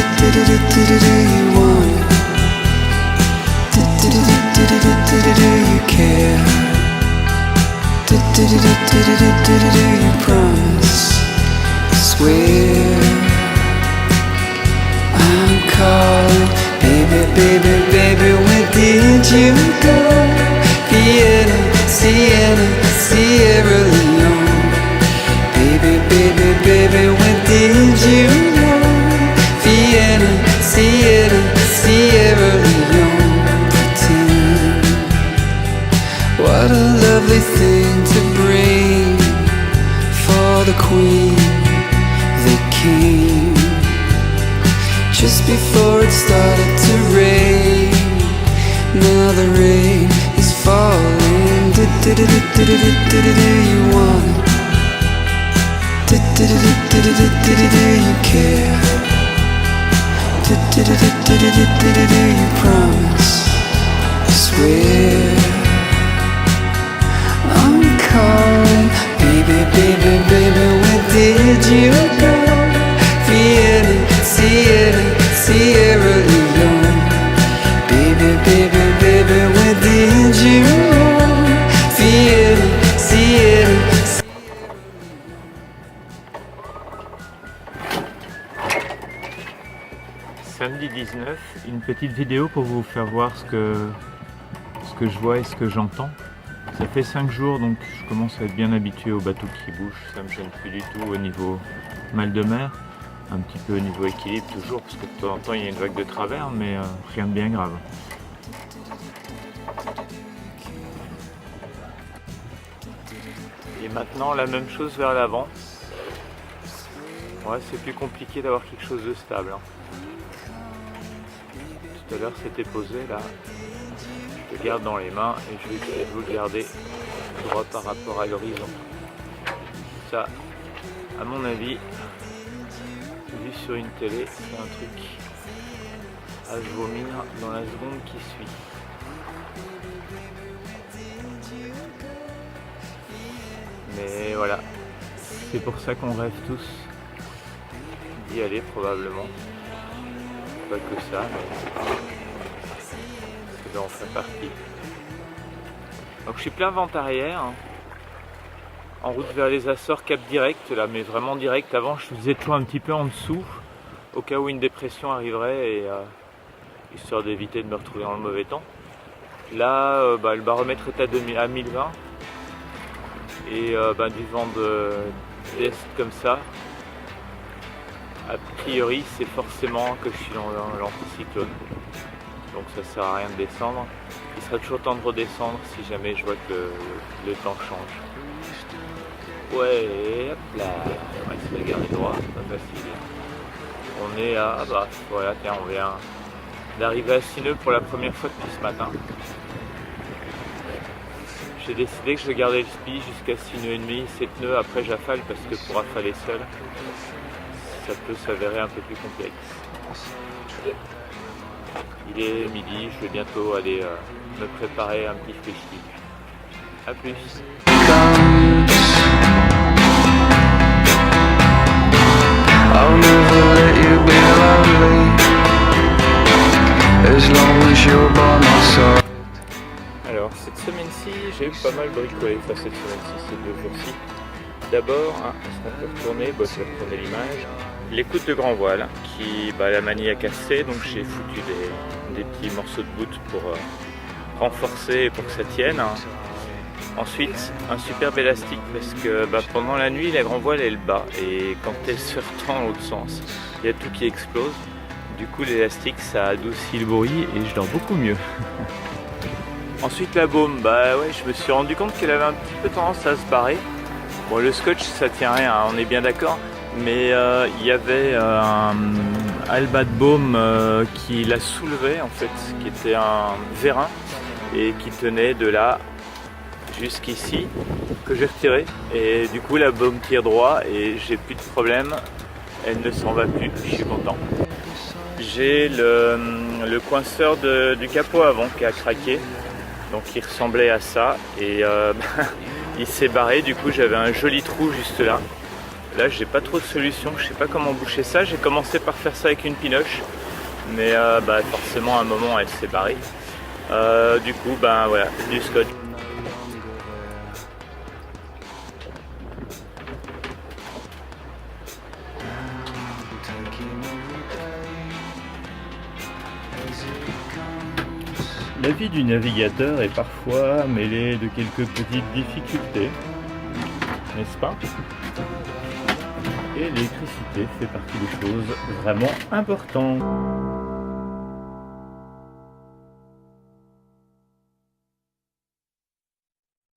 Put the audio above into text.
you want it? Do you care? Do you promise? Swear I'm calling, baby, baby, baby, where did you go? Vienna, Sienna, Sierra Leone. Baby, baby, baby, where did you go? Vienna, Sienna, Sierra Leone. Pretend, what a lovely thing to bring for the queen that came just before it started to rain. Now the rain is falling. Do you want it? Do you care? Do you promise? Swear I'm calling, baby, baby, baby, where did you go? Vienna, Sienna, Sierra Leone. Baby, baby, baby, where did you go? Vienna, Sienna. Samedi 19, une petite vidéo pour vous faire voir ce que je vois et ce que j'entends. Ça fait 5 jours, donc je commence à être bien habitué aux bateaux qui bougent. Ça me gêne plus du tout au niveau mal de mer, un petit peu au niveau équilibre toujours, parce que de temps en temps il y a une vague de travers, mais rien de bien grave. Et maintenant la même chose vers l'avant. Ouais, c'est plus compliqué d'avoir quelque chose de stable. Tout à l'heure c'était posé là. Je le garde dans les mains et je vais essayer de vous le garder droit par rapport à l'horizon. Ça, à mon avis, vu sur une télé, c'est un truc à se vomir dans la seconde qui suit. Mais voilà, c'est pour ça qu'on rêve tous d'y aller probablement. Pas que ça, mais ça doit en faire partie. Donc je suis plein vent arrière, hein, en route vers les Açores, cap direct là, mais vraiment direct. Avant je faisais toujours un petit peu en dessous, au cas où une dépression arriverait, et histoire d'éviter de me retrouver dans le mauvais temps. Là, le baromètre est à 1020, et du vent d'est comme ça, a priori c'est forcément que je suis dans l'anticyclone. Donc ça sert à rien de descendre. Il sera toujours temps de redescendre si jamais je vois que le temps change. Ouais, hop là, on va essayer de garder droit, c'est pas facile. On est à, voilà, tiens, on vient d'arriver à Sineux pour la première fois depuis ce matin. J'ai décidé que je gardais le spi jusqu'à 6 nœuds et demi, 7 nœuds, après j'affale parce que pour affaler seul, ça peut s'avérer un peu plus complexe. Il est midi, je vais bientôt aller me préparer un petit festif. A plus. Alors cette semaine-ci, j'ai eu pas mal bricolé, enfin cette semaine-ci, ces 2 jours-ci. D'abord, est-ce qu'on peut retourner? Je vais retourner l'image. L'écoute de grand voile, qui la manie a cassé, donc j'ai foutu des petits morceaux de bout pour renforcer et pour que ça tienne. Ensuite, un superbe élastique, parce que pendant la nuit, la grand voile elle bat, et quand elle se retend dans l'autre sens, il y a tout qui explose. Du coup l'élastique ça adoucit le bruit et je dors beaucoup mieux. Ensuite la baume, je me suis rendu compte qu'elle avait un petit peu tendance à se barrer. Bon, le scotch ça tient rien, on est bien d'accord, mais il y avait un Alba de baume qui la soulevait en fait, qui était un vérin et qui tenait de là jusqu'ici, que j'ai retiré, et du coup la baume tire droit et j'ai plus de problème, elle ne s'en va plus, je suis content. J'ai le coinceur du capot avant qui a craqué, donc il ressemblait à ça, et il s'est barré, du coup j'avais un joli trou juste là. Là j'ai pas trop de solutions, je sais pas comment boucher ça. J'ai commencé par faire ça avec une pinoche, mais forcément à un moment elle s'est barrée. Du coup voilà, du scotch. La vie du navigateur est parfois mêlée de quelques petites difficultés, n'est-ce pas? Et l'électricité fait partie des choses vraiment importantes.